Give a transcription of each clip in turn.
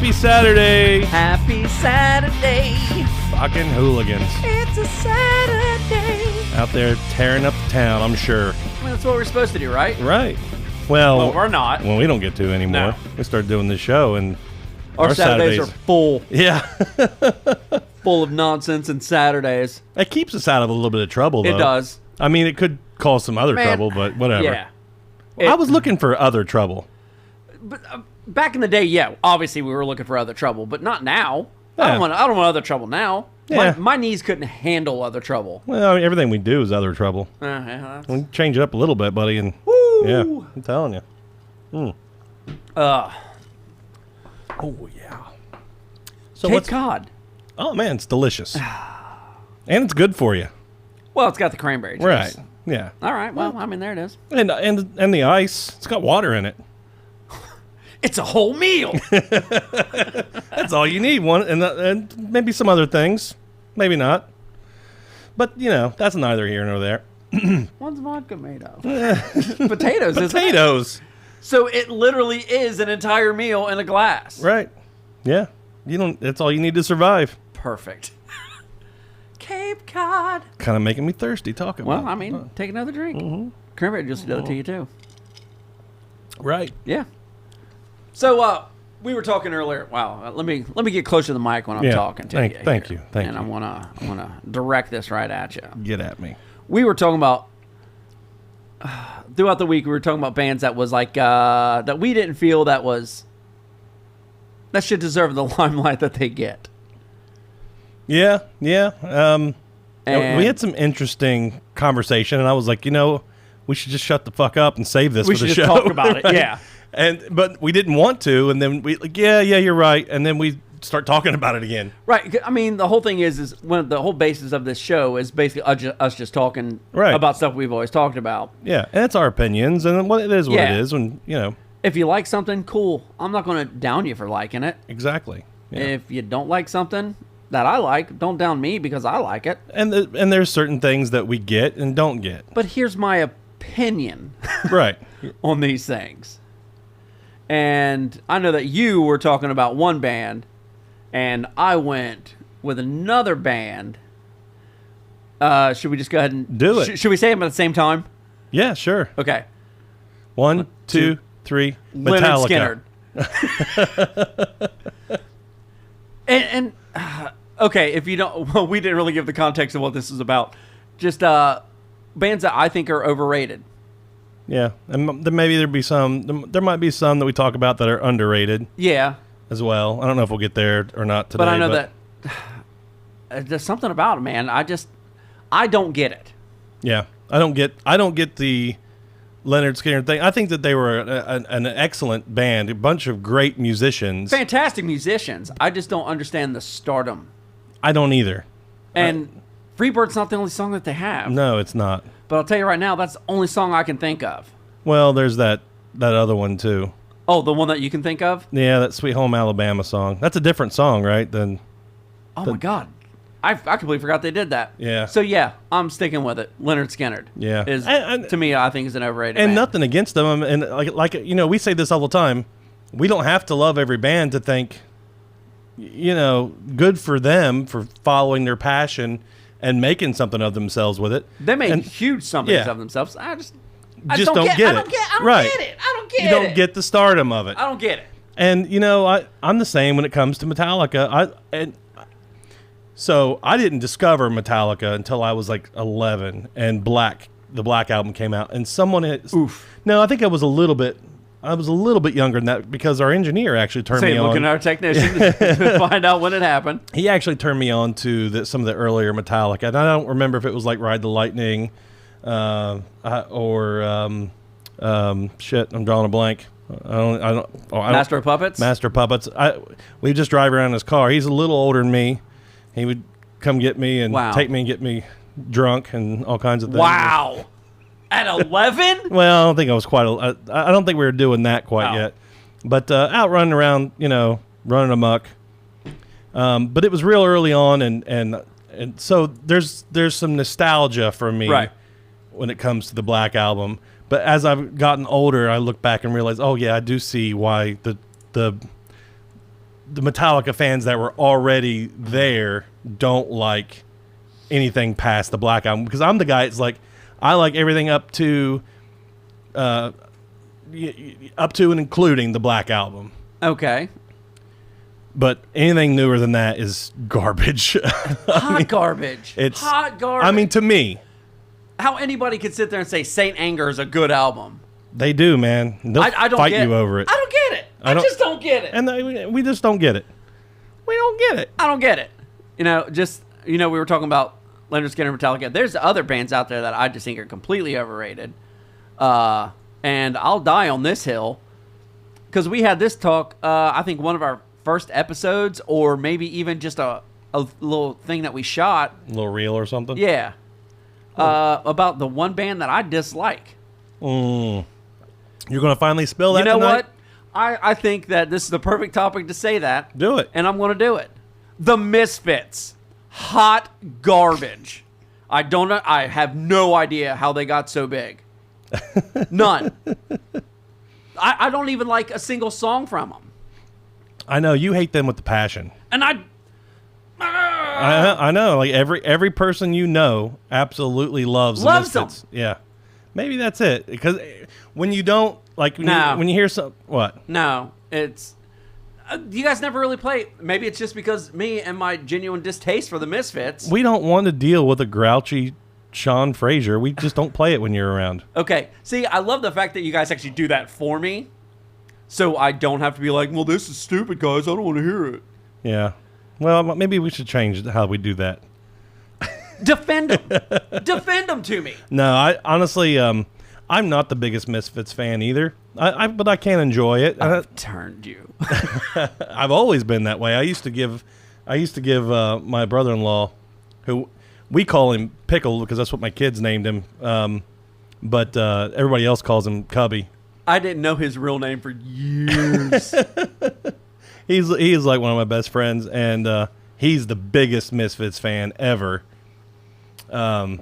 Happy Saturday. Happy Saturday. Fucking hooligans. It's a Saturday. Out there tearing up the town, I'm sure. I mean, that's what we're supposed to do, right? Right. Well, we're not. Well, we don't get to anymore. No. We started doing this show, and Our Saturdays are full. Yeah. Full of nonsense and Saturdays. It keeps us out of a little bit of trouble, though. It does. I mean, it could cause some other trouble, but whatever. Yeah. I was looking for other trouble. But back in the day, yeah, obviously we were looking for other trouble, but not now. Yeah. I don't want other trouble now. Yeah. My knees couldn't handle other trouble. Well, I mean, everything we do is other trouble. Yeah, We change it up a little bit, buddy, and woo! yeah, I'm telling you. Oh yeah. So Cape Cod. Oh man, it's delicious, and it's good for you. Well, it's got the cranberry juice. Right? Yeah. All right. Well, I mean, there it is. And the ice, it's got water in it. It's a whole meal. That's all you need. One and maybe some other things, maybe not. But that's neither here nor there. What's vodka made of? Potatoes. Isn't it? Potatoes. So it literally is an entire meal in a glass. Right. Yeah. That's all you need to survive. Perfect. Cape Cod. Kind of making me thirsty talking about it. Well, I mean, take another drink. Cranberry juice will do it to you too. Right. Yeah. So we were talking earlier. Wow. Let me get closer to the mic when I'm talking to you. Thank you. And I wanna direct this right at you. Get at me. We were talking about throughout the week. We were talking about bands that was like that we didn't feel that should deserve the limelight that they get. Yeah. And we had some interesting conversation, and I was like, we should just shut the fuck up and save this for the show. We should just talk about it. Yeah. But we didn't want to, and then we you're right, and then we start talking about it again. Right. I mean, the whole thing is when the whole basis of this show is basically us just talking about stuff we've always talked about. Yeah, and it's our opinions, and it is what it is. When if you like something, cool. I'm not going to down you for liking it. Exactly. Yeah. If you don't like something that I like, don't down me because I like it. And there's certain things that we get and don't get. But here's my opinion, right, on these things. And I know that you were talking about one band, and I went with another band. Should we just go ahead and do it? Should we say them at the same time? Yeah, sure. Okay. 1, 2, 3. Metallica. Lynyrd Skynyrd. Okay, if you don't, well, we didn't really give the context of what this is about. Just bands that I think are overrated. Yeah, and there might be some that we talk about that are underrated. Yeah. As well. I don't know if we'll get there or not today. But I know that there's something about it, man. I don't get it. Yeah, I don't get the Lynyrd Skynyrd thing. I think that they were an excellent band, a bunch of great musicians, fantastic musicians. I just don't understand the stardom. I don't either. And Freebird's not the only song that they have. No, it's not. But I'll tell you right now, that's the only song I can think of. Well, there's that other one too. Oh, the one that you can think of? Yeah, that Sweet Home Alabama song. That's a different song, right? My God. I completely forgot they did that. Yeah. So, yeah, I'm sticking with it. Lynyrd Skynyrd. Yeah. To me, I think is an overrated and band. Nothing against them. And like we say this all the time. We don't have to love every band to think, good for them for following their passion and making something of themselves with it. They made huge somethings of themselves. I just don't get it. I don't get it. You don't get the stardom of it. I don't get it. And I'm the same when it comes to Metallica. So I didn't discover Metallica until I was like 11, and the Black album came out, and someone had. Oof. No, I think I was a little bit younger than that because our engineer actually turned me on. Looking at our technician to find out when it happened. He actually turned me on to some of the earlier Metallica, and I don't remember if it was like Ride the Lightning, or shit. I'm drawing a blank. Master of Puppets. Master of Puppets. We just drive around in his car. He's a little older than me. He would come get me and take me and get me drunk and all kinds of things. Wow. At 11? Well, I don't think I was I don't think we were doing that quite yet. But out running around, running amok. But it was real early on, and so there's some nostalgia for me when it comes to the Black Album. But as I've gotten older, I look back and realize, oh yeah, I do see why the the Metallica fans that were already there don't like anything past the Black Album, because I'm the guy. It's like I like everything up to and including the Black Album. Okay. But anything newer than that is garbage. Garbage. It's hot garbage. I mean, to me, how anybody could sit there and say Saint Anger is a good album? they do, man. They'll I don't fight get you over it. I don't get it. I just don't get it. And we just don't get it. We don't get it. I don't get it. We were talking about Leonard Skinner, Metallica. There's other bands out there that I just think are completely overrated. And I'll die on this hill because we had this talk. I think one of our first episodes, or maybe even just a little thing that we shot. A little reel or something. Yeah. About the one band that I dislike. You're going to finally spill that. You know tonight? what? I think that this is the perfect topic to say that. Do it. And I'm going to do it. The Misfits. Hot garbage. I don't know. I have no idea how they got so big. None. I don't even like a single song from them. I know you hate them with the passion. And I know. Like every person you know absolutely loves the Misfits. them. Yeah. Maybe that's it. Because when you don't like when you hear some what? No, it's you guys never really play. Maybe it's just because me and my genuine distaste for the Misfits. We don't want to deal with a grouchy Sean Fraser. We just don't play it when you're around. Okay. See, I love the fact that you guys actually do that for me. So I don't have to be like, well, this is stupid, guys. I don't want to hear it. Yeah. Well, maybe we should change how we do that. Defend them. Defend them to me. No, I honestly, I'm not the biggest Misfits fan either. But I can enjoy it. I've turned you. I've always been that way. I used to give my brother-in-law, who we call him Pickle because that's what my kids named him. But everybody else calls him Cubby. I didn't know his real name for years. He's like one of my best friends, and he's the biggest Misfits fan ever. But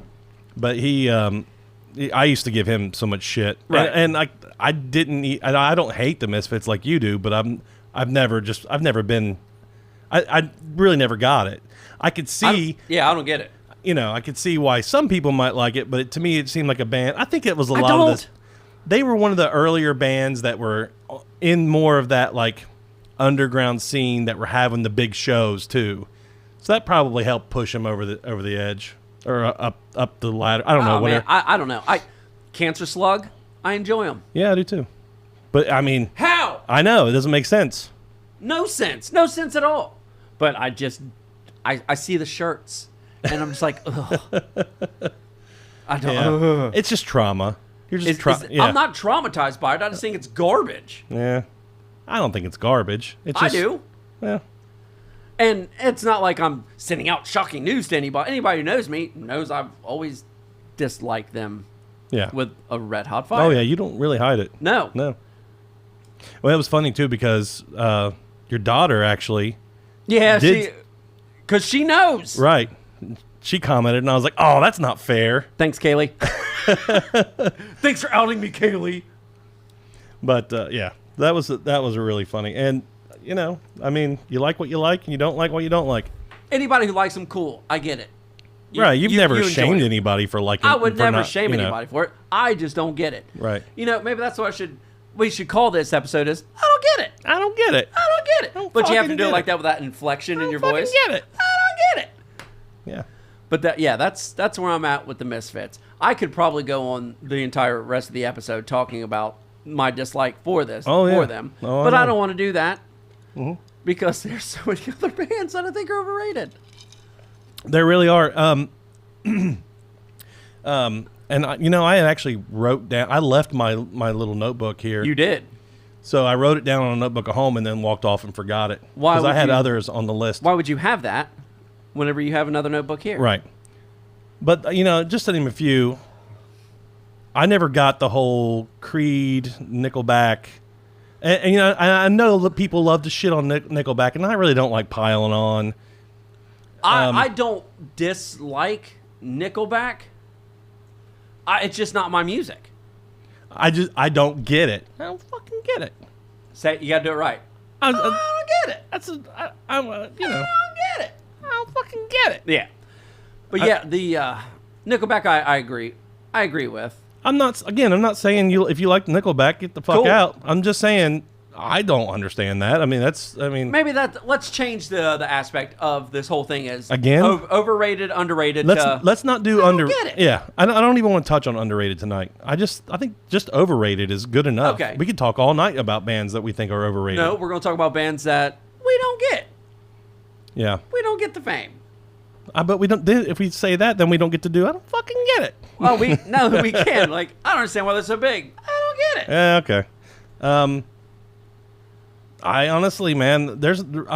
I used to give him so much shit, right? And I don't hate the Misfits like you do, but I've never been. I really never got it. I could see. I don't get it. I could see why some people might like it, but to me, it seemed like a band. I think it was a lot of this. They were one of the earlier bands that were in more of that like underground scene that were having the big shows too. So that probably helped push them over the edge or up the ladder. I don't know. Man, I don't know. Cancer Slug. I enjoy them. Yeah, I do too. But I mean, how? I know it doesn't make sense. No sense at all. But I see the shirts and I'm just like, ugh. I don't. Yeah. It's just trauma. You're just I'm not traumatized by it. I just think it's garbage. Yeah, I don't think it's garbage. I do. Yeah. And it's not like I'm sending out shocking news to anybody. Anybody who knows me knows I've always disliked them. Yeah. With a red hot fire. Oh yeah, you don't really hide it. No. Well, it was funny too because your daughter actually. Yeah, because she knows. Right. She commented, and I was like, "Oh, that's not fair." Thanks, Kaylee. Thanks for outing me, Kaylee. But yeah, that was really funny, and I mean, you like what you like, and you don't like what you don't like. Anybody who likes them, cool. I get it. Right? You've never shamed anybody for liking. I would never shame anybody for it. I just don't get it. Right. Maybe that's what we should call this episode is I don't get it. I don't get it. I don't get it. But you have to do it like that with that inflection in your voice. Get it. I don't get it. Yeah. But that's where I'm at with the Misfits. I could probably go on the entire rest of the episode talking about my dislike for them. But I don't want to do that because there's so many other bands that I think are overrated. There really are. And I had actually wrote down. I left my little notebook here. You did. So I wrote it down on a notebook at home and then walked off and forgot it. Why? Because I had others on the list. Why would you have that whenever you have another notebook here? Right. But, just to name a few, I never got the whole Creed, Nickelback. And I know that people love to shit on Nickelback, and I really don't like piling on. I don't dislike Nickelback. It's just not my music. I don't get it. I don't fucking get it. You gotta do it right. I get it. I'm I don't get it. I don't fucking get it. Yeah. But yeah, the Nickelback, I agree. I agree with. I'm not saying if you like Nickelback, get the fuck Cool. out. I'm just saying I don't understand that. Maybe let's change the aspect of this whole thing as Again? Overrated, underrated. Let's not do I don't get it. Yeah, I don't even want to touch on underrated tonight. I think just overrated is good enough. Okay. We could talk all night about bands that we think are overrated. No, we're going to talk about bands that we don't get. Yeah. We don't get the fame. But we don't. If we say that, then we don't get to do. I don't fucking get it. Well, we can. Like, I don't understand why they're so big. I don't get it. Yeah. Okay. I honestly, man, You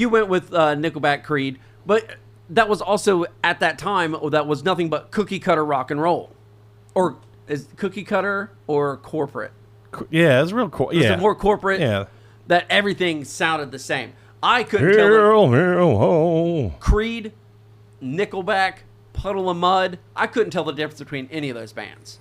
went with Nickelback, Creed, but that was also at that time that was nothing but cookie cutter rock and roll, or is cookie cutter or corporate? Yeah, it's real cool. Yeah, It's more corporate. Yeah, that everything sounded the same. I couldn't tell. Creed, Nickelback, Puddle of Mud. I couldn't tell the difference between any of those bands.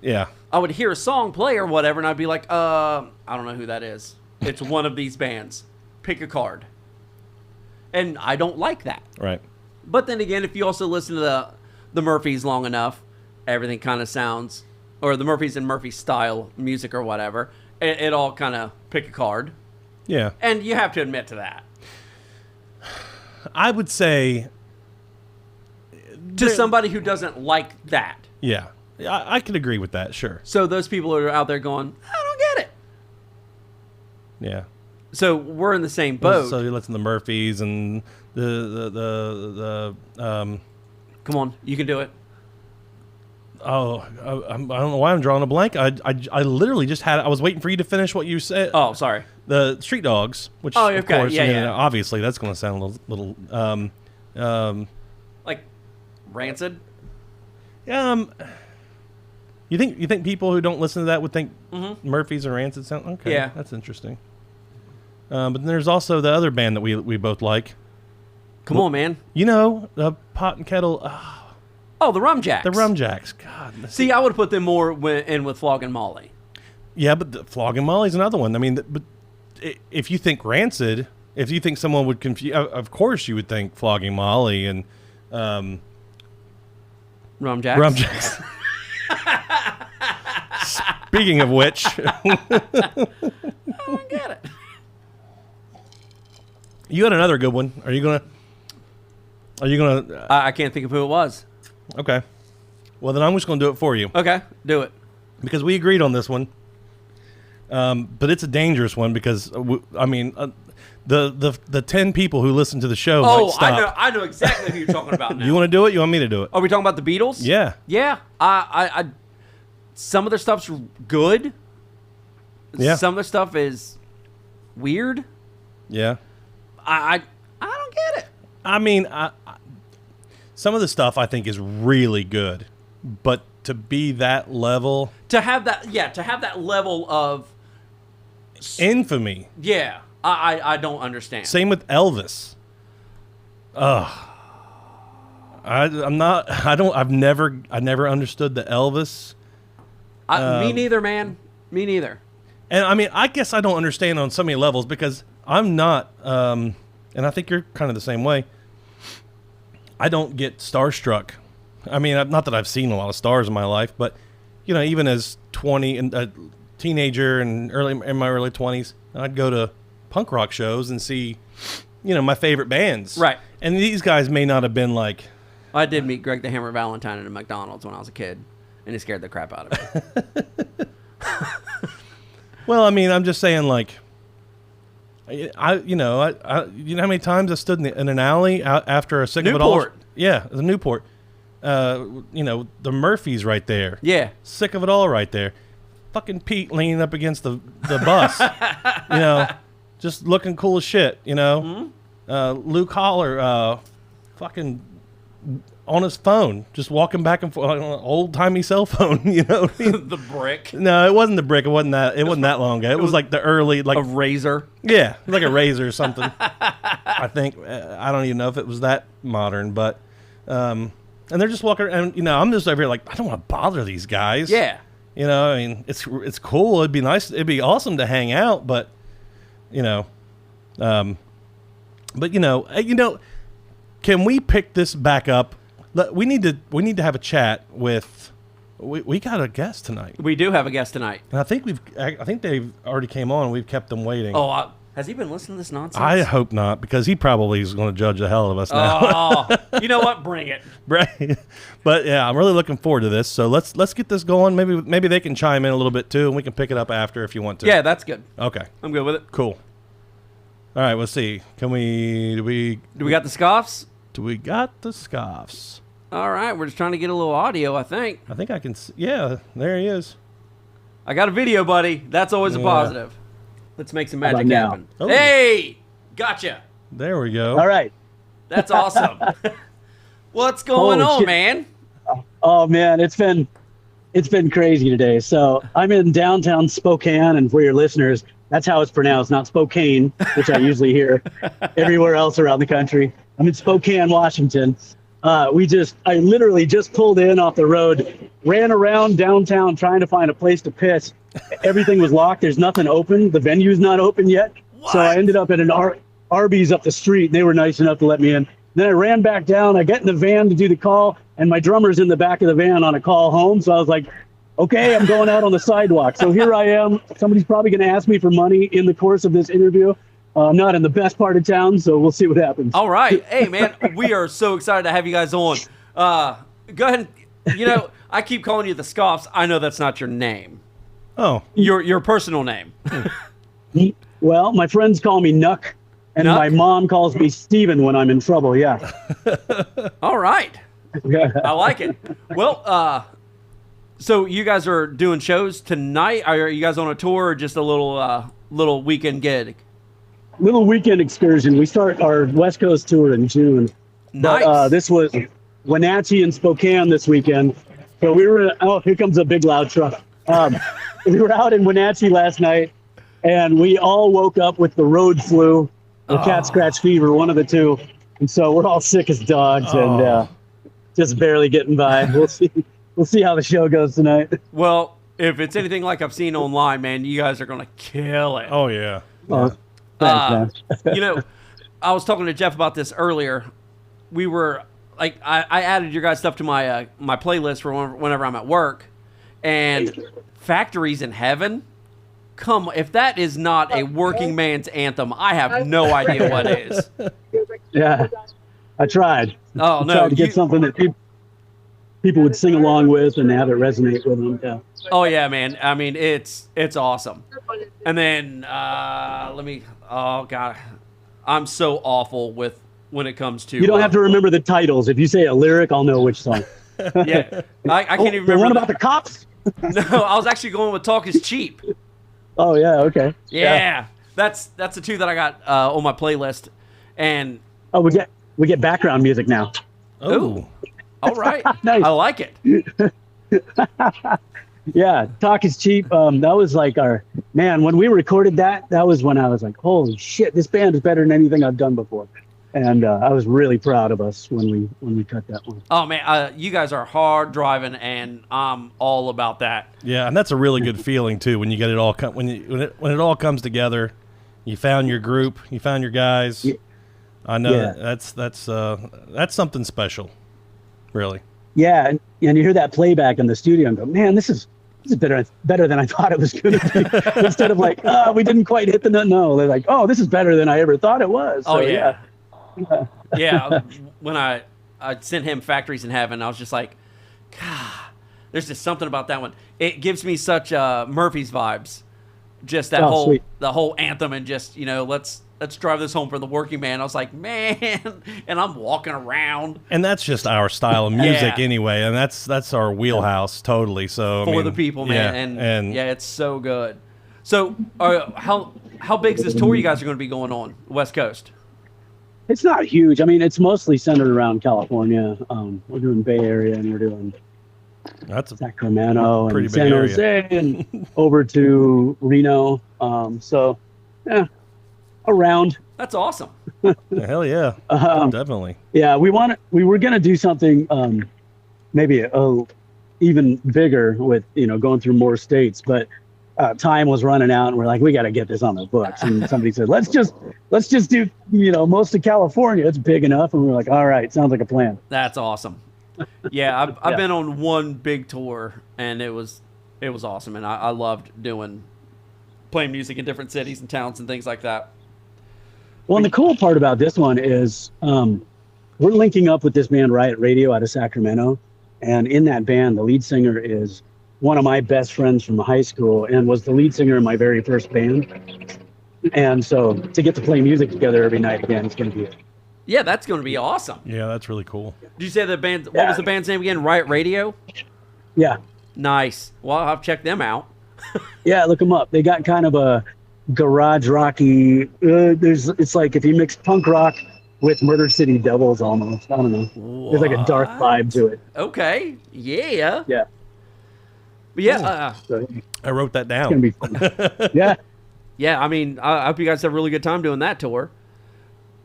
Yeah. I would hear a song play or whatever, and I'd be like, I don't know who that is. It's one of these bands. Pick a card. And I don't like that. Right. But then again, if you also listen to the Murphys long enough, everything kind of sounds, or the Murphys and Murphy style music or whatever, it all kind of pick a card. Yeah. And you have to admit to that. I would say to somebody who doesn't like that. Yeah. I could agree with that, sure. So those people are out there going, I don't get it. Yeah. So we're in the same boat. So you listen to the Murphys and the Come on, you can do it. Oh, I don't know why I'm drawing a blank. I literally just I was waiting for you to finish what you said. Oh, sorry. The Street Dogs, which okay. of course, Yeah. obviously that's going to sound a little like rancid. You think people who don't listen to that would think Mm-hmm. Murphys or Rancid sound okay? Yeah, that's interesting. But then there's also the other band that we both like. Come on, man. You know, the Pot and Kettle. Oh, the Rum Jacks. The Rum Jacks. God. See, I would put them more in with Flogging Molly. Yeah, but the Flogging Molly's another one. I mean, but if you think Rancid, if you think someone would confuse, of course you would think Flogging Molly and Rum Jacks. Rum Jacks. Speaking of which, I don't get it. You had another good one. Are you gonna? I can't think of who it was. Okay. Well, then I'm just gonna do it for you Okay, do it. because we agreed on this one. But it's a dangerous one because the 10 people who listen to the show might stop. I know exactly who you're talking about now. You want to do it? You want me to do it? Are we talking about the Beatles? Yeah. Yeah. I some of their stuff's good. Yeah. Some of their stuff is weird. Yeah. I don't get it. I mean, some of the stuff I think is really good, but to be that level, To have that level of infamy. yeah, I don't understand. Same with Elvis. I've never understood the Elvis. Me neither, man. Me neither. And I mean, I guess I don't understand on so many levels because I'm not, and I think you're kind of the same way. I don't get starstruck. I mean, not that I've seen a lot of stars in my life, but even as 20 and a teenager and in my early 20s, I'd go to punk rock shows and see, my favorite bands. Right. And these guys may not have been like. I did meet Greg the Hammer Valentine at a McDonald's when I was a kid, and he scared the crap out of me. Well, I mean, I'm just saying, like, you know how many times I stood in an alley after a sick of it all. Newport. Yeah, the Newport. The Murphys right there. Yeah. Sick of it all right there. Fucking Pete leaning up against the bus. Just looking cool as shit. Mm-hmm. Luke Holler, fucking on his phone, just walking back and forth on an old timey cell phone. The brick. No, it wasn't the brick. It wasn't that long ago. It was like the early, like a razor. Yeah, like a razor or something. I think I don't even know if it was that modern, but and they're just walking, and I'm just over here like I don't want to bother these guys. Yeah. You know, I mean, it's cool. It'd be nice. It'd be awesome to hang out, but you know, can we pick this back up? We need to have a chat with. We got a guest tonight. We do have a guest tonight. And I think they've already came on. And we've kept them waiting. Oh, has he been listening to this nonsense? I hope not, because he probably is going to judge the hell of us now. Oh, you know what? Bring it. Right. But yeah, I'm really looking forward to this. So let's get this going. Maybe they can chime in a little bit too, and we can pick it up after if you want to. Yeah, that's good. Okay. I'm good with it. Cool. All right, let's see. Do we got the Scoffs? Do we got the Scoffs? All right, we're just trying to get a little audio, I think. I think I can yeah, there he is. I got a video, buddy. That's always a positive. Let's make some magic happen. Oh. Hey! Gotcha. There we go. All right. That's awesome. What's going on, man? Oh man, it's been crazy today. So I'm in downtown Spokane, and for your listeners, that's how it's pronounced, not Spokane, which I usually hear everywhere else around the country. I'm in Spokane, Washington. I literally just pulled in off the road, ran around downtown trying to find a place to piss. Everything was locked. There's nothing open. The venue's not open yet. What? So I ended up at an Arby's up the street. They were nice enough to let me in. Then I ran back down. I get in the van to do the call, and my drummer's in the back of the van on a call home. So I was like, okay, I'm going out on the sidewalk. So here I am. Somebody's probably going to ask me for money in the course of this interview. I'm not in the best part of town, so we'll see what happens. All right. Hey, man, we are so excited to have you guys on. Go ahead. I keep calling you the Scoffs. I know that's not your name. Oh. Your personal name. Well, my friends call me Nuck, and my mom calls me Steven when I'm in trouble, yeah. All right. I like it. Well, so you guys are doing shows tonight? Are you guys on a tour or just a little weekend gig? Little weekend excursion. We start our West Coast tour in June. Nice. But, this was Wenatchee and Spokane this weekend. So we were, here comes a big loud truck. We were out in Wenatchee last night, and we all woke up with the road flu or cat scratch fever, one of the two. And so we're all sick as dogs and just barely getting by. We'll see how the show goes tonight. Well, if it's anything like I've seen online, man, you guys are going to kill it. Oh, yeah. Thanks, man. I was talking to Jeff about this earlier. We were like, I added your guys' stuff to my my playlist for whenever I'm at work, and Factories in Heaven. Come, if that is not a working man's anthem, I have no idea what is. Yeah, I tried. Oh no, tried to get something that people would sing along with and have it resonate with them. Yeah. Oh yeah, man. I mean, it's awesome. And then oh god, I'm so awful with when it comes to. You don't have to remember the titles. If you say a lyric, I'll know which song. Yeah, I can't even remember. The one about the cops? No, I was actually going with "Talk Is Cheap." Oh yeah, okay. Yeah. That's the two that I got on my playlist, and we get background music now. Oh, all right. Nice. I like it. Yeah, Talk Is Cheap. That was like our man when we recorded that. That was when I was like, holy shit, this band is better than anything I've done before. And I was really proud of us when we cut that one. Oh man, you guys are hard driving, and I'm all about that. Yeah, and that's a really good feeling too when you get it all when it all comes together. You found your group, you found your guys. Yeah. I know that's something special, really. Yeah, and you hear that playback in the studio and go, man, this is better than I thought it was going to be. Instead of like, we didn't quite hit the note. No, they're like, oh, this is better than I ever thought it was. So, yeah. Yeah, when I sent him Factories in Heaven, I was just like, God, there's just something about that one. It gives me such Murphy's vibes. Just that the whole anthem and just, let's drive this home for the working man. I was like, man, and I'm walking around. And that's just our style of music anyway, and that's our wheelhouse totally. So for the people, man, and it's so good. So, how big is this tour you guys are going to be going on West Coast? It's not huge. I mean, it's mostly centered around California. We're doing Bay Area, and we're doing Sacramento and San Jose and over to Reno. So, yeah, around. That's awesome. Hell yeah, definitely. Yeah, we were gonna do something maybe even bigger with, going through more states. But time was running out, and we're like, we got to get this on the books. And somebody said, let's just do, most of California. It's big enough. And we were like, all right, sounds like a plan. That's awesome. Yeah, I've been on one big tour, and it was awesome, and I loved playing music in different cities and towns and things like that. Well, and the cool part about this one is we're linking up with this band Riot Radio out of Sacramento, and in that band, the lead singer is one of my best friends from high school and was the lead singer in my very first band. And so to get to play music together every night again, it's going to be Yeah, that's going to be awesome. Yeah, that's really cool. Did you say the band? What was the band's name again? Riot Radio? Yeah. Nice. Well, I'll have to check them out. Yeah, look them up. They got kind of a garage rocky. It's like if you mix punk rock with Murder City Devils almost. I don't know. What? There's like a dark vibe to it. Okay. Yeah. Yeah. But yeah. So I wrote that down. it's going to be fun. Yeah. Yeah, I mean, I hope you guys have a really good time doing that tour.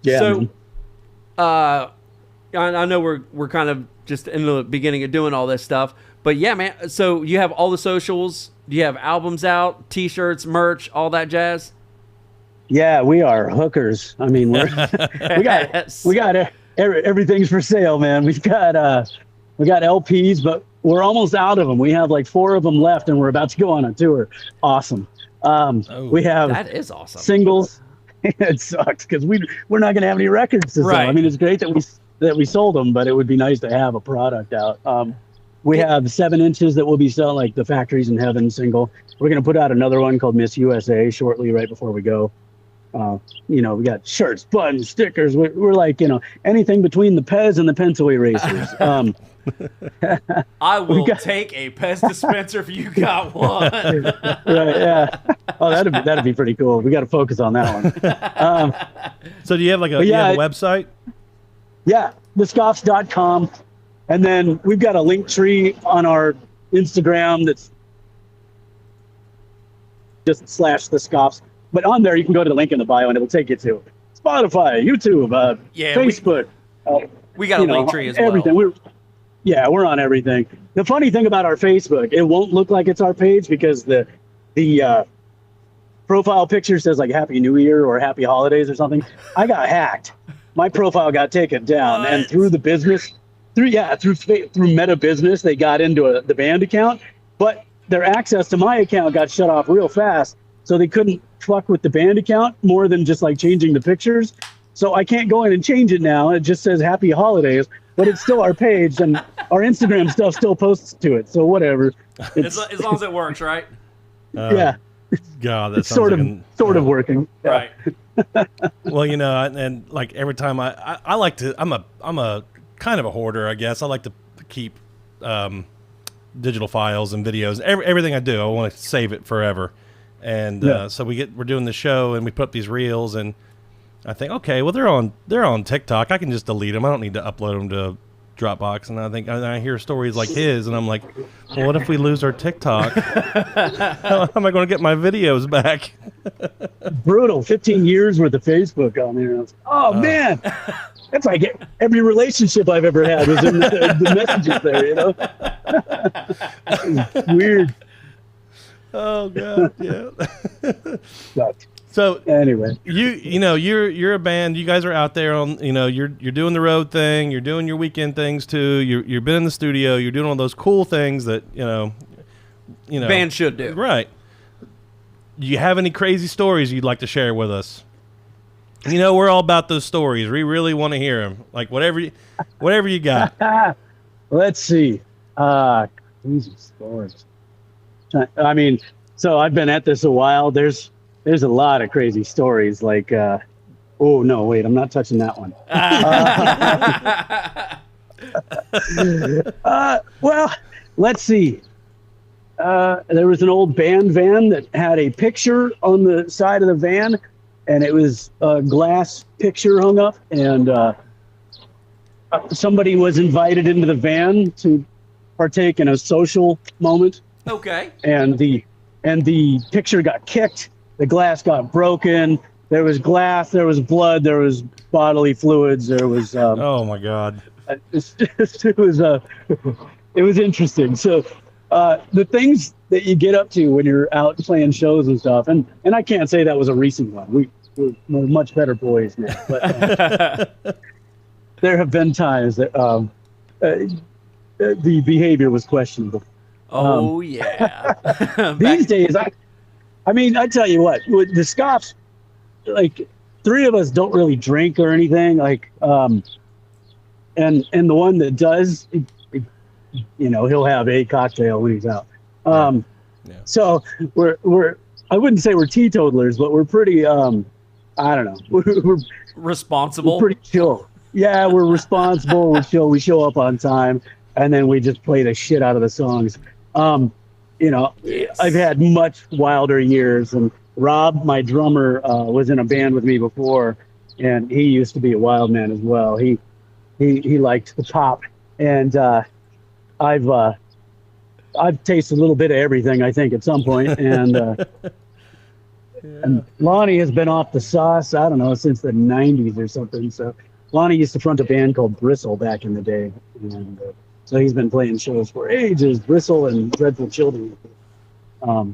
Yeah. So, man. I know we're kind of just in the beginning of doing all this stuff, but yeah, man. So you have all the socials. Do you have albums out, T-shirts, merch, all that jazz? Yeah, we are hookers. I mean, we got everything's for sale, man. We got LPs, but we're almost out of them. We have like 4 of them left, and we're about to go on a tour. Awesome. We have that is awesome. Singles. It sucks because we're not going to have any records to sell. Right. I mean, it's great that we sold them, but it would be nice to have a product out. We have 7 inches that we'll be selling, like the Factories in Heaven single. We're going to put out another one called Miss USA shortly, right before we go. We got shirts, buttons, stickers. We're like, anything between the Pez and the pencil erasers. I will take a Pez dispenser if you got one. Right, yeah. Oh, that'd be pretty cool. We got to focus on that one. So do you have you have a website? Yeah, thescoffs.com. And then we've got a link tree on our Instagram that's just / the Scoffs. But on there, you can go to the link in the bio, and it'll take you to Spotify, YouTube, Facebook. We got a link tree as everything. well. We're on everything. The funny thing about our Facebook, it won't look like it's our page because the profile picture says like Happy New Year or Happy Holidays or something. I got hacked. My profile got taken down, and through the business, through Meta Business, they got into the band account, but their access to my account got shut off real fast. So they couldn't fuck with the band account more than just like changing the pictures. So I can't go in and change it now. It just says Happy Holidays, but it's still our page, and our Instagram stuff still posts to it. So whatever. As long as it works, right? Yeah. God, that's sort of working. Right. Well, and like every time I like to, I'm a kind of a hoarder, I guess. I like to keep digital files and videos. Everything I do, I want to save it forever. And so we're doing the show, and we put up these reels, and I think, okay, well they're on TikTok. I can just delete them. I don't need to upload them to Dropbox. And I hear stories like his, and I'm like, well, what if we lose our TikTok? How am I going to get my videos back? Brutal. 15 years worth of Facebook on there. Oh man, that's like every relationship I've ever had was in the messages there. Weird. Oh God, yeah. So anyway, you're a band. You guys are out there on, you're doing the road thing. You're doing your weekend things too. You've been in the studio. You're doing all those cool things that band should do. Right. Do you have any crazy stories you'd like to share with us? We're all about those stories. We really want to hear them. Like whatever you got. Let's see. Crazy stories. I mean, so I've been at this a while. There's a lot of crazy stories. Like, oh no, wait, I'm not touching that one. Well, let's see. There was an old band van that had a picture on the side of the van, and it was a glass picture hung up, and somebody was invited into the van to partake in a social moment. Okay. And the picture got kicked. The glass got broken. There was glass. There was blood. There was bodily fluids. There was. Oh my God. It was it was interesting. So the things that you get up to when you're out playing shows and stuff, and I can't say that was a recent one. We're much better boys now, but there have been times that the behavior was questionable. Oh yeah. These days, I mean, I tell you what, with the Scoffs, like 3 of us don't really drink or anything. Like, and the one that does, you know, he'll have a cocktail when he's out. So we're I wouldn't say we're teetotalers, but we're pretty I don't know. We're responsible. We're pretty chill. Yeah, we're responsible. We're chill. We show up on time, and then we just play the shit out of the songs. You know, Yes. I've had much wilder years, and Rob, my drummer, was in a band with me before, and he used to be a wild man as well. He liked the pop, and I've tasted a little bit of everything, I think, at some point, and and Lonnie has been off the sauce, I don't know, since the 90s or something. So Lonnie used to front a band called Bristle back in the day, and so he's been playing shows for ages, Bristle and Dreadful Children.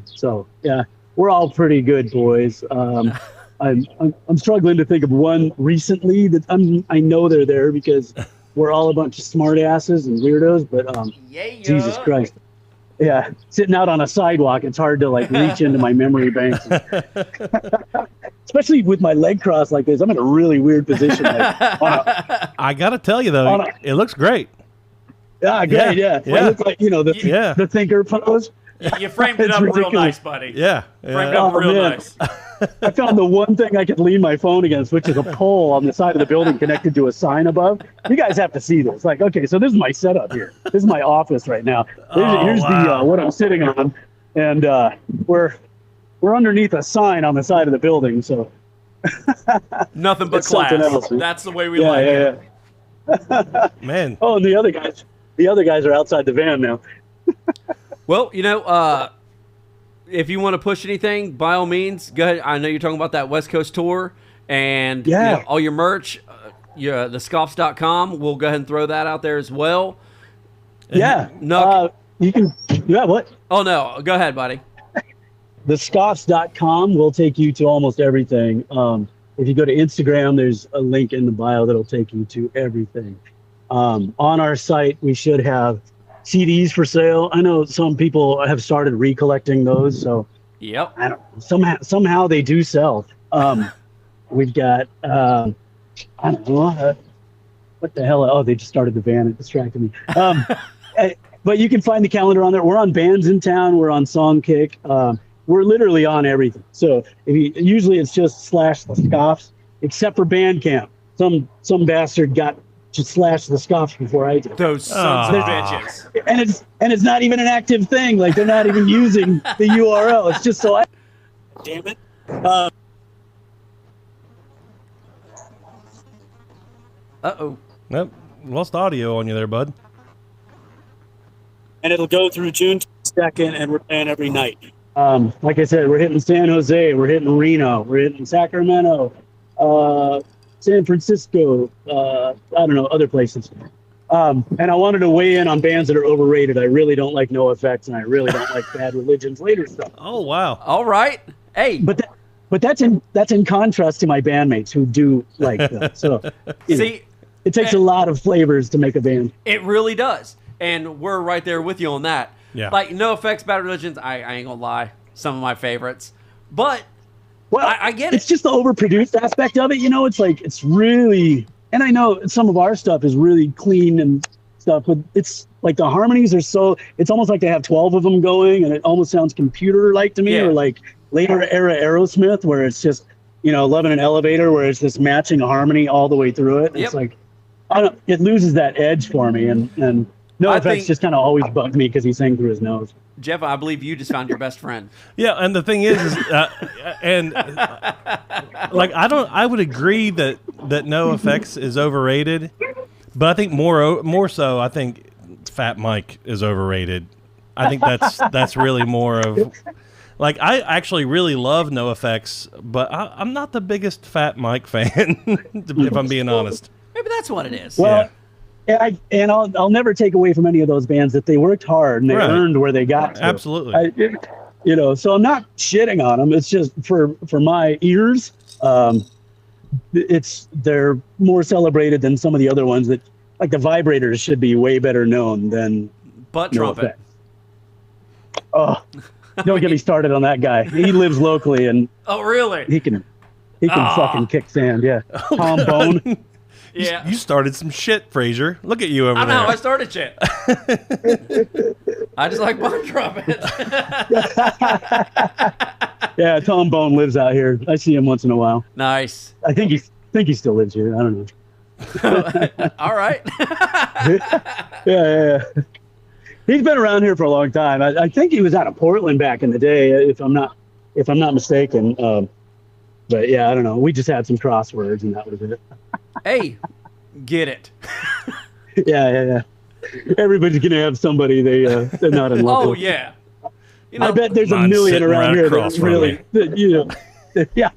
So yeah, we're all pretty good boys. I'm struggling to think of one recently that I know they're there because we're all a bunch of smart asses and weirdos, but Jesus Christ. Yeah, sitting out on a sidewalk, it's hard to like reach into my memory banks. Especially with my leg crossed like this, I'm in a really weird position. Like, I gotta tell you though, it looks great. Yeah, great, yeah. Yeah. It looks like, you know, the thinker pose. You framed it up real nice, buddy. Yeah. Framed it up real nice. I found the one thing I could lean my phone against, which is a pole on the side of the building connected to a sign above. You guys have to see this. Like, okay, so this is my setup here. This is my office right now. Here's the what I'm sitting on, and we're underneath a sign on the side of the building. So Nothing but It's something class. else. That's the way we like it. Man. Oh, and the other guys are outside the van now. Well, you know, if you want to push anything, by all means, go ahead. I know you're talking about that West Coast tour and you know, all your merch, the Scoffs.com. We'll go ahead and throw that out there as well. Yeah. No. You can. Yeah. What? Oh, no. Go ahead, buddy. The Scoffs.com will take you to almost everything. If you go to Instagram, there's a link in the bio that'll take you to everything. On our site, we should have CDs for sale. I know some people have started recollecting those, so Yep. I don't. Somehow they do sell. We've got I don't know what the hell. Oh, they just started the van. It distracted me. But you can find the calendar on there. We're on Bands in Town. We're on Songkick. We're literally on everything. So usually it's just /the Scoffs, except for Bandcamp. Some bastard got to /the Scoffs before I did. Those sons of bitches. And it's not even an active thing. Like they're not even using the URL. It's just so. Damn it. Uh-oh. Nope. Lost audio on you there, bud. And it'll go through June 2nd, and we're playing every night. Like I said, we're hitting San Jose, we're hitting Reno, we're hitting Sacramento, San Francisco, I don't know, other places. And I wanted to weigh in on bands that are overrated. I really don't like NoFX, and I really don't like Bad Religion's later stuff. Oh, wow. All right. Hey. But that's in contrast to my bandmates who do like them. So See, it takes a lot of flavors to make a band. it really does. And we're right there with you on that. Yeah. Like, NoFX, Bad Religions, I ain't gonna lie, some of my favorites. But Well, I get it's it. just the overproduced aspect of it. You know, it's like, it's really, and I know some of our stuff is really clean and stuff, but it's like the harmonies are so, it's almost like they have 12 of them going, and it almost sounds computer-like to me, Yeah. or like later era Aerosmith, where it's just, you know, Love in an Elevator, where it's just matching a harmony all the way through it. Yep. It's like, it loses that edge for me, and I NoFX think- just kind of always bugged me because he sang through his nose. Jeff, I believe you just found your best friend. Yeah, and the thing is like I would agree that NoFX is overrated, but I think more so I think Fat Mike is overrated. I think that's really more of, like, I actually really love NoFX, but I'm not the biggest Fat Mike fan, if I'm being honest. Maybe that's what it is. Well, I'll never take away from any of those bands that they worked hard and they Right. earned where they got to. Absolutely. So I'm not shitting on them. It's just for my ears, they're more celebrated than some of the other ones that, like the Vibrators, should be way better known than Butt No trumpet. Effect. Oh, don't get me started on that guy. He lives locally and Oh, really? he can fucking kick sand. Yeah, Tom Bone. Yeah. You started some shit, Frazier. Look at you over I there. know. I started shit. I just like butt trumpet. Yeah, Tom Bone lives out here. I see him once in a while. Nice. I think he still lives here. I don't know. All right. Yeah. He's been around here for a long time. I think he was out of Portland back in the day, if I'm not mistaken. But yeah, I don't know. We just had some crosswords, and that was it. Hey, get it. Yeah. Everybody's gonna have somebody they're not in love Oh, with. yeah. You I bet there's a Mine's million sitting around right here across that from really, yeah.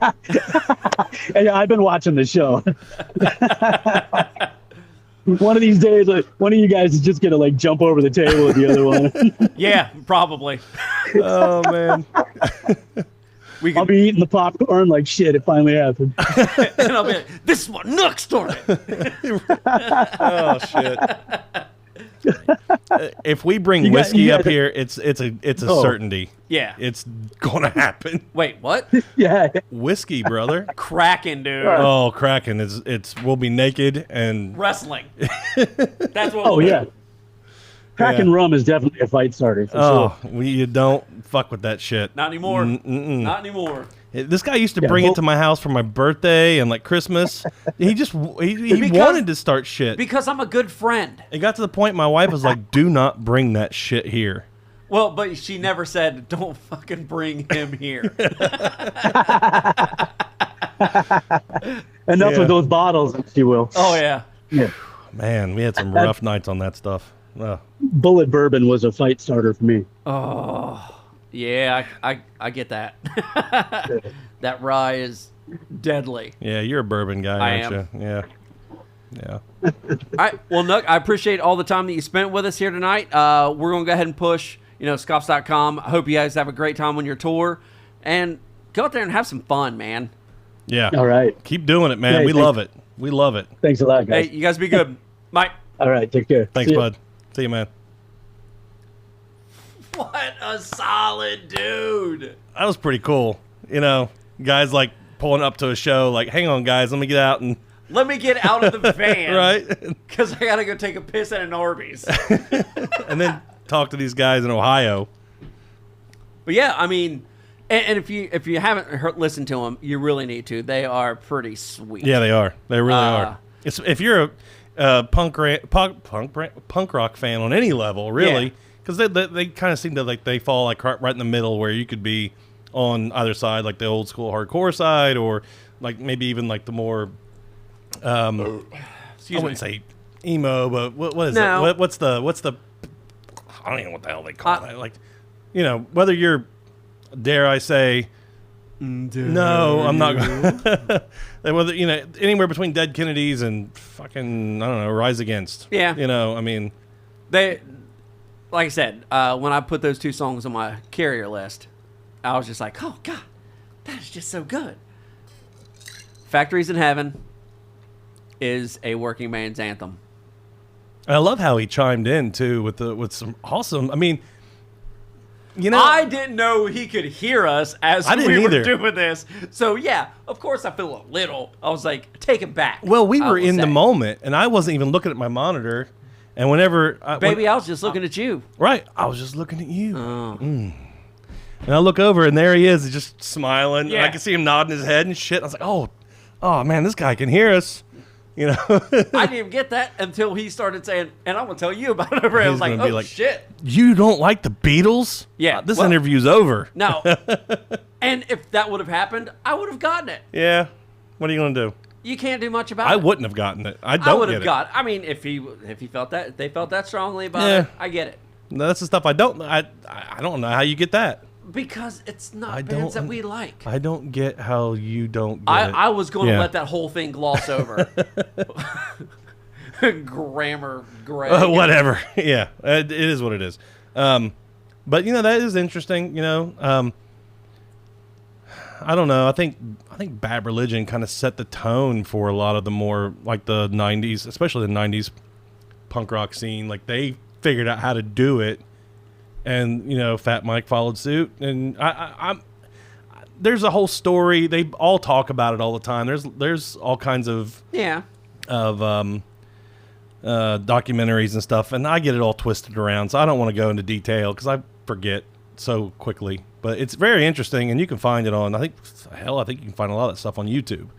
And I've been watching the show. One of these days, one of you guys is just gonna like jump over the table with the other one. Yeah, probably. Oh, man. I'll be eating the popcorn like shit. It finally happened. And I'll be like, this is what Nook started. Oh, shit. If we bring You whiskey guys up here, it's a Oh. certainty. Yeah. It's going to happen. Wait, what? Yeah. Whiskey, brother. Kraken, dude. Oh, Kraken. We'll be naked and Wrestling. That's what Oh we'll yeah. do. Crack and rum is definitely a fight starter. For sure. you don't fuck with that shit. Not anymore. Mm-mm. Not anymore. This guy used to Yeah, bring well- it to my house for my birthday and like Christmas. He Because- wanted to start shit. Because I'm a good friend. It got to the point my wife was like, "Do not bring that shit here." Well, but she never said, don't fucking bring him here. Enough Yeah. of those bottles, if you will. Oh, yeah. Yeah. Man, we had some rough nights on that stuff. Bullet bourbon was a fight starter for me. Oh, yeah, I get that. That rye is deadly. Yeah, you're a bourbon guy, I aren't am. you? Yeah. All right. Well, Nook, I appreciate all the time that you spent with us here tonight. We're going to go ahead and push, Scoffs.com. I hope you guys have a great time on your tour. And go out there and have some fun, man. Yeah. All right. Keep doing it, man. Hey, we thanks. love it. We love it. Thanks a lot, Hey, guys. you guys be good. Bye. All right. Take care. Thanks, See ya. bud. See you, man. What a solid dude. That was pretty cool. Guys like pulling up to a show, like, hang on, guys, let me get out and Let me get out of the van. right, Because I got to go take a piss at an Arby's. and then talk to these guys in Ohio. But yeah, I mean, and if you haven't listened to them, you really need to. They are pretty sweet. Yeah, they are. They really are. If you're a punk rock fan on any level, really, because they kind of seem to they fall like right in the middle where you could be on either side, like the old school hardcore side, or like maybe even like the more I wouldn't say emo, but what is No. it? What's the I don't even know what the hell they call that. Like, whether you're, dare I say, no, I'm not going. Whether anywhere between Dead Kennedys and fucking I don't know, Rise Against. Yeah. I mean, They, like I said, when I put those two songs on my carrier list, I was just like, oh, God, that is just so good. Factories in Heaven is a working man's anthem. I love how he chimed in too with some awesome. I mean, I didn't know he could hear us as I didn't we were either. doing this. So, yeah, of course I feel a little. I was like, take it back. well, we I were will in the say. moment, and I wasn't even looking at my monitor. And whenever, Baby, I was just looking at you. right, I was just looking at you. Oh. And I look over, and there he is, just smiling. And Yeah. I can see him nodding his head and shit. I was like, oh man, this guy can hear us. I didn't even get that until he started saying, and I'm going to tell you about it. I He's was like, gonna be oh, like- shit. You don't like the Beatles? Yeah, This well- interview's over. No. And if that would have happened, I would have gotten it. Yeah. What are you gonna do? You can't do much about I it. wouldn't have gotten it. I I don't would get have it. got. I mean, if he felt that, if they felt that strongly about Yeah. it, I get it. No, that's the stuff I don't. I don't know how you get that. Because it's not I bands don't- that we like. I don't get how you don't get it. I was going to Yeah. let that whole thing gloss over. Grammar, Greg. Whatever. Yeah, it is what it is. But that is interesting. I don't know. I think Bad Religion kind of set the tone for a lot of the more like the '90s, especially the '90s punk rock scene. Like they figured out how to do it, and Fat Mike followed suit. And I'm there's a whole story. They all talk about it all the time. There's all kinds of documentaries and stuff, and I get it all twisted around. So I don't want to go into detail because I forget so quickly. But it's very interesting, and you can find it on. I think you can find a lot of stuff on YouTube.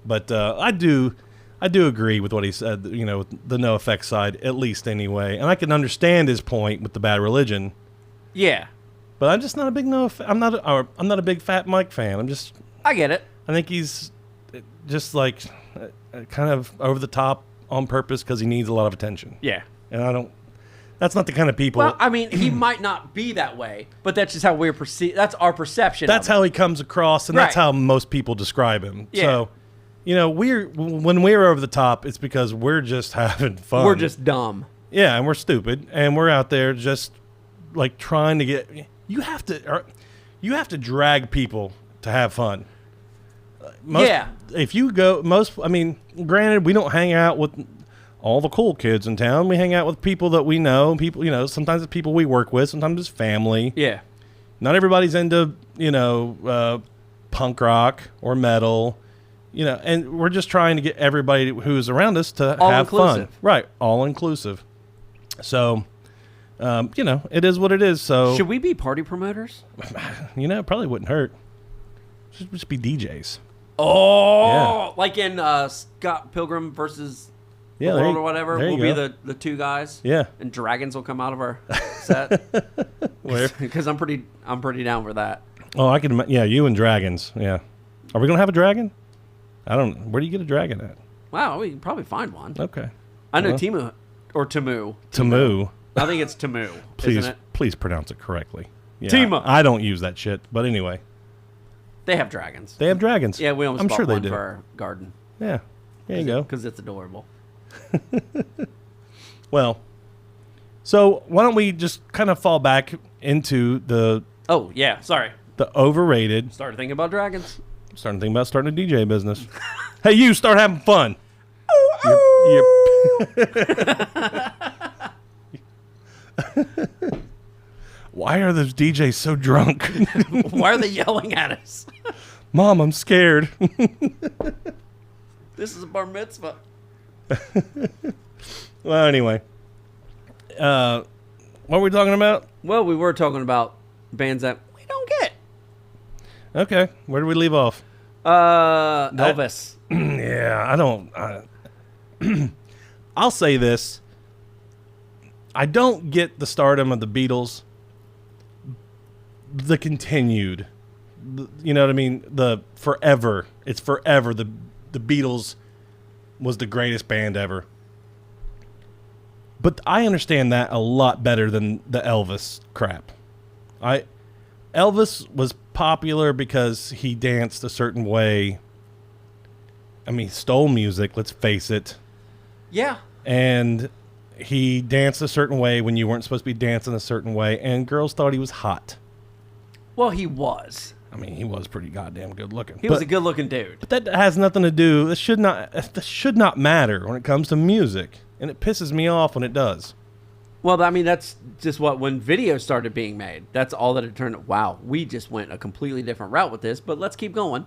But I do agree with what he said. With the NoFX side, at least anyway, and I can understand his point with the Bad Religion. Yeah, but I'm just not a big I'm not a big Fat Mike fan. I get it. I think he's just like kind of over the top on purpose because he needs a lot of attention. Yeah, and I don't. That's not the kind of people. Well, I mean, he might not be that way, but that's just how we're perceived. That's our perception. That's how he comes across, and that's how most people describe him. Yeah. So, when we're over the top, it's because we're just having fun. We're just dumb. Yeah, and we're stupid, and we're out there just like trying to get. You have to drag people to have fun. If you go, granted, we don't hang out with all the cool kids in town. We hang out with people that we know. People, sometimes it's people we work with. Sometimes it's family. Yeah. Not everybody's into, punk rock or metal, and we're just trying to get everybody who's around us to have fun. Right. All inclusive. So, it is what it is. So should we be party promoters? Probably wouldn't hurt. Just be DJs. Oh, yeah. Like in Scott Pilgrim versus the World or whatever. We'll be the two guys. Yeah. And dragons will come out of our set. Where? Because I'm pretty down for that. Oh, I can. Yeah, you and dragons. Yeah. Are we gonna have a dragon? I don't. Where do you get a dragon at? Wow, we can probably find one. Okay. I know Timu or Tamu. Tamu. I think it's Tamu. Please pronounce it correctly. Yeah, Tima. I don't use that shit, but anyway. They have dragons. They have dragons. Yeah, we almost I'm bought sure they one do. for our garden. Yeah. There you go. Because it's adorable. Well, so why don't we just kind of fall back into the... Oh, yeah. Sorry. The overrated... Starting to think about dragons. Starting to think about starting a DJ business. Hey, you, start having fun. Why are those DJs so drunk? Why are they yelling at us? Mom, I'm scared. This is a bar mitzvah. Well, anyway. What were we talking about? Well, we were talking about bands that we don't get. Okay. Where did we leave off? Elvis. Yeah, I don't... I'll say this. I don't get the stardom of the Beatles. The continued. You know what I mean? The forever. It's forever. The Beatles was the greatest band ever. But I understand that a lot better than the Elvis crap. Elvis was popular because he danced a certain way. I mean, he stole music, let's face it. Yeah. And he danced a certain way when you weren't supposed to be dancing a certain way, and girls thought he was hot. Well, he was. I mean, he was pretty goddamn good looking. He was a good looking dude. But that has nothing to do. That should not matter when it comes to music, and it pisses me off when it does. Well, I mean, that's just when videos started being made. That's all that it turned. Wow, we just went a completely different route with this, but let's keep going.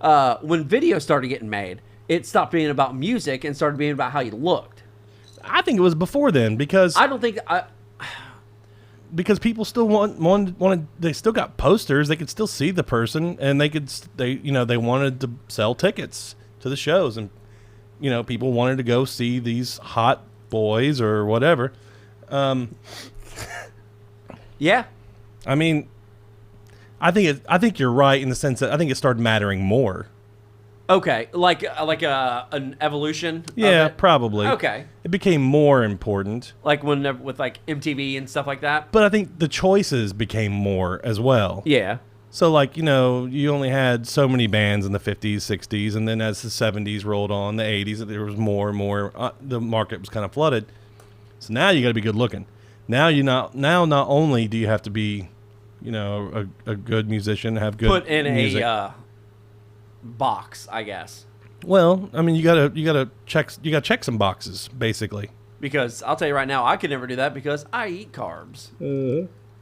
When videos started getting made, it stopped being about music and started being about how you looked. I think it was before then because I don't think because people still wanted they still got posters. They could still see the person, and they wanted to sell tickets to the shows, and people wanted to go see these hot boys or whatever. Yeah. I mean, I think you're right in the sense that I think it started mattering more. Okay, like an evolution. Yeah, probably. Okay, it became more important. Like with like MTV and stuff like that. But I think the choices became more as well. Yeah. So, like, you only had so many bands in the 50s, 60s, and then as the 70s rolled on, the 80s, there was more and more. The market was kind of flooded. So now you got to be good looking. Now not only do you have to be, a good musician, have good Put in music. a box, I guess. Well, I mean, you gotta check some boxes, basically. Because I'll tell you right now, I could never do that because I eat carbs.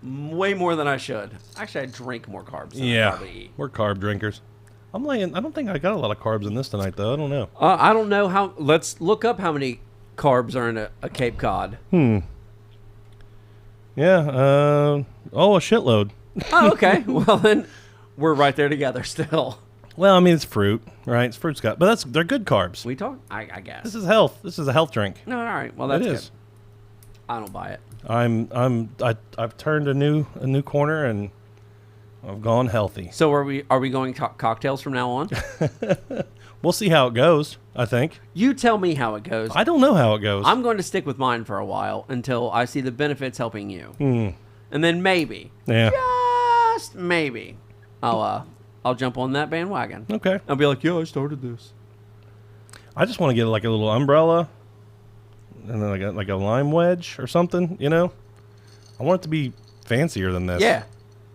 Way more than I should. Actually, I drink more carbs than I probably eat. We're carb drinkers. I don't think I got a lot of carbs in this tonight, though. I don't know. I don't know how. Let's look up how many carbs are in a Cape Cod. Yeah. A shitload. Oh, okay. Well, then we're right there together still. Well, I mean, it's fruit, right? It's fruit's got, but they're good carbs. We talk. I guess This is health. This is a health drink. No, all right. Well, that's It good. is. I don't buy it. I've turned a new corner and I've gone healthy. So are we going cocktails from now on? We'll see how it goes. I think. You tell me how it goes. I don't know how it goes. I'm going to stick with mine for a while until I see the benefits helping you, and then maybe, Yeah. just maybe, I'll jump on that bandwagon. Okay. I'll be like, yeah, I started this. I just want to get like a little umbrella, and then like a lime wedge or something. I want it to be fancier than this. Yeah.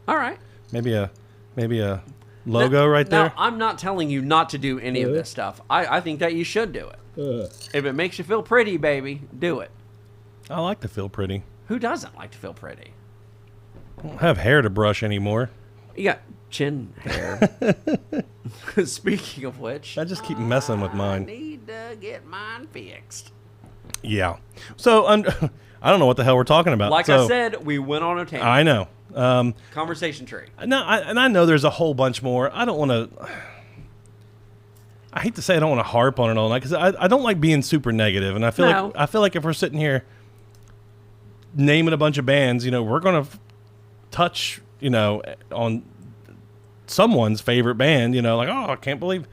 All right. Maybe a logo right there. Now, I'm not telling you not to do any of this stuff. I think that you should do it. If it makes you feel pretty, baby, do it. I like to feel pretty. Who doesn't like to feel pretty? I don't have hair to brush anymore. You got chin hair. Speaking of which, I just keep messing with I mine. need to get mine fixed. Yeah. So I don't know what the hell we're talking about. Like So, I said, we went on a tangent. I know. Conversation tree. No, and I know there's a whole bunch more. I don't want to. I hate to say I don't want to harp on it all night because I don't like being super negative, and I feel like if we're sitting here naming a bunch of bands, we're gonna touch on someone's favorite band. Like, oh, I can't believe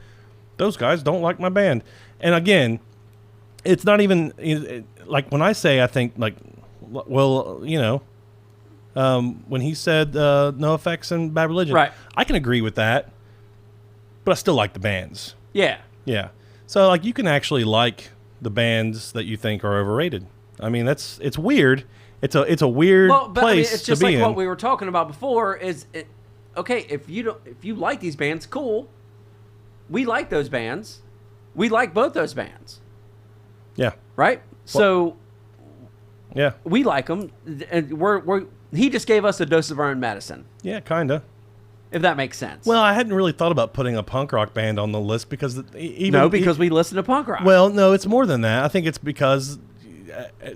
those guys don't like my band. And again, it's not even like when I say I think like, well, when he said NoFX and Bad Religion, Right. I can agree with that, but I still like the bands. Yeah. Yeah. So like you can actually like the bands that you think are overrated. I mean, it's weird. It's a weird place it's just to be like in. what we were talking about before. Okay? If you like these bands, cool. We like those bands. We like both those bands, Yeah. right? So Yeah. we like them, and he just gave us a dose of our own medicine, Yeah, kinda. if that makes sense. Well, I hadn't really thought about putting a punk rock band on the list because because we listen to punk rock. Well, no, it's more than that. I think it's because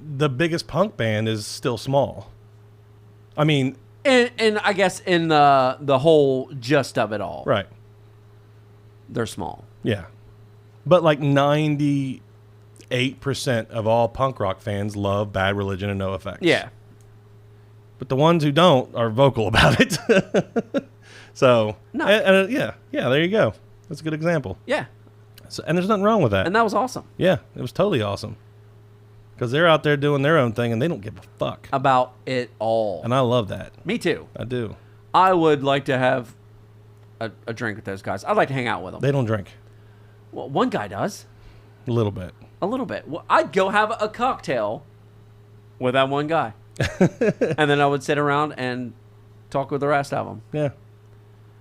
the biggest punk band is still small. I mean, and I guess in the whole gist of it all, right. they're small. Yeah. But like 98% of all punk rock fans love Bad Religion and NoFX. Yeah. But the ones who don't are vocal about it. So, No. yeah, there you go. That's a good example. Yeah. So, and there's nothing wrong with that. And that was awesome. Yeah, it was totally awesome. Because they're out there doing their own thing and they don't give a fuck. About it all. And I love that. Me too. I do. I would like to have a drink with those guys. I'd like to hang out with them. They don't drink. Well, one guy does. A little bit. A little bit. Well, I'd go have a cocktail with that one guy. And then I would sit around and talk with the rest of them. Yeah.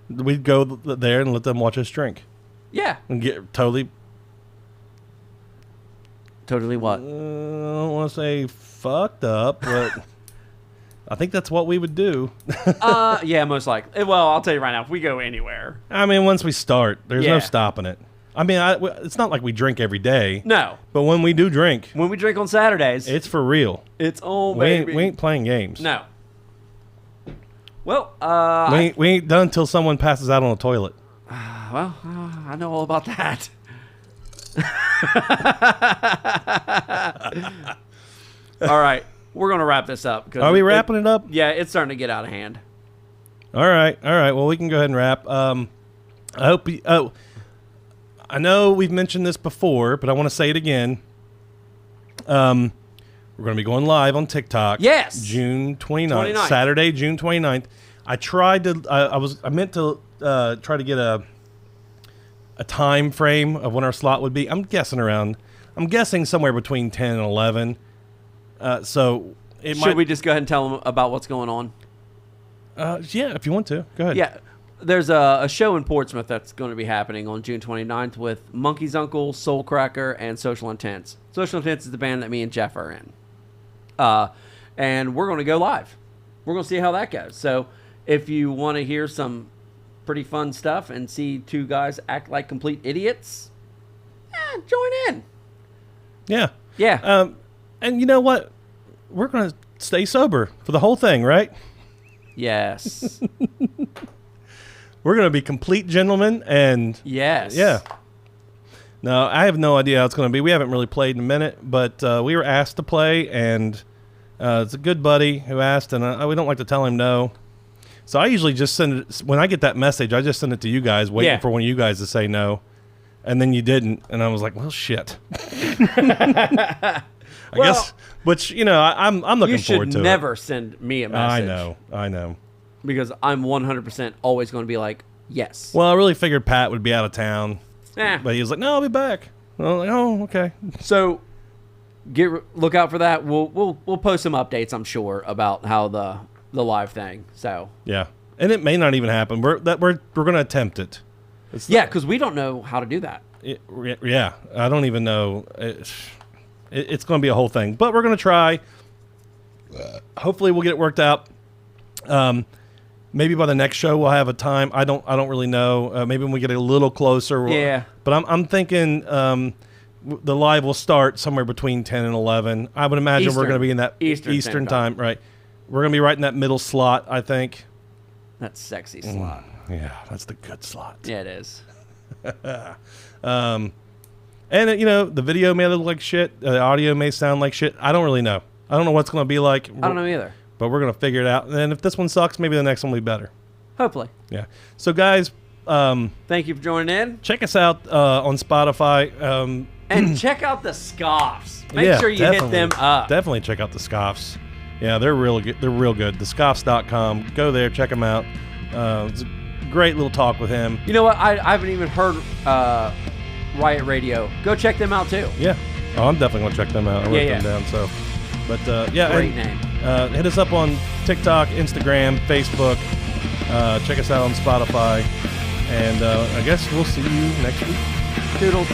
We'd go there and let them watch us drink. Yeah. And get totally... Totally what? I don't want to say fucked up, but I think that's what we would do. Yeah, most likely. Well, I'll tell you right now, if we go anywhere. I mean, once we start, there's no Yeah. stopping it. I mean, it's not like we drink every day. No. But when we do drink, When we drink on Saturdays, it's for real. it's on, We baby. ain't playing games. No. Well, We ain't done until someone passes out on a toilet. I know all about that. All right, we're gonna wrap this up. Are we wrapping it up? Yeah, it's starting to get out of hand. All right. Well, we can go ahead and wrap. I hope. I know we've mentioned this before, but I want to say it again. We're going to be going live on TikTok. Yes. June 29th. 29th. Saturday, June 29th. I tried to. I meant to try to get a time frame of when our slot would be. I'm guessing somewhere between 10 and 11. So Should we just go ahead and tell them about what's going on? Yeah, if you want to, go ahead. Yeah. There's a show in Portsmouth that's going to be happening on June 29th with Monkey's Uncle, Soulcracker, and Social Intense. Social Intense is the band that me and Jeff are in. And we're going to go live. We're going to see how that goes. So if you want to hear some pretty fun stuff and see two guys act like complete idiots, join in. Yeah. Yeah. And you know what? We're going to stay sober for the whole thing, right? Yes. We're going to be complete gentlemen, and Yes. yeah. No, I have no idea how it's going to be. We haven't really played in a minute, but we were asked to play, and it's a good buddy who asked, and we don't like to tell him no. So I usually just send it, when I get that message, I just send it to you guys, waiting for one of you guys to say no, and then you didn't, and I was like, well, shit. I guess, which, I'm looking forward to it. You should never send me a message. I know. Because I'm 100% always going to be like, yes. Well, I really figured Pat would be out of town. But he was like, no, I'll be back. I was like, oh, okay. So look out for that. We'll post some updates, I'm sure, about how the live thing. So yeah. And it may not even happen. We're going to attempt it. Because we don't know how to do that. Yeah. I don't even know. It's going to be a whole thing. But we're going to try. Hopefully we'll get it worked out. Maybe by the next show we'll have a time. I don't really know. Maybe when we get a little closer. Yeah. But I'm thinking the live will start somewhere between 10 and 11. I would imagine we're going to be in that Eastern time. Right. We're going to be right in that middle slot, I think. That sexy slot. Yeah, that's the good slot. Yeah, it is. And the video may look like shit. The audio may sound like shit. I don't really know. I don't know what's going to be like. I don't know either. But we're going to figure it out. And if this one sucks, maybe the next one will be better. Hopefully. Yeah. So, guys. Thank you for joining in. Check us out on Spotify. And check out the Scoffs. Make sure you hit them up. Definitely check out the Scoffs. Yeah, they're real good. They're real good. Thescoffs.com. Go there. Check them out. It's a great little talk with him. You know what? I haven't even heard Riot Radio. Go check them out, too. Yeah. Oh, I'm definitely going to check them out. I wrote them down. So. But, Great name. Hit us up on TikTok, Instagram, Facebook. Check us out on Spotify. And I guess we'll see you next week. Toodles.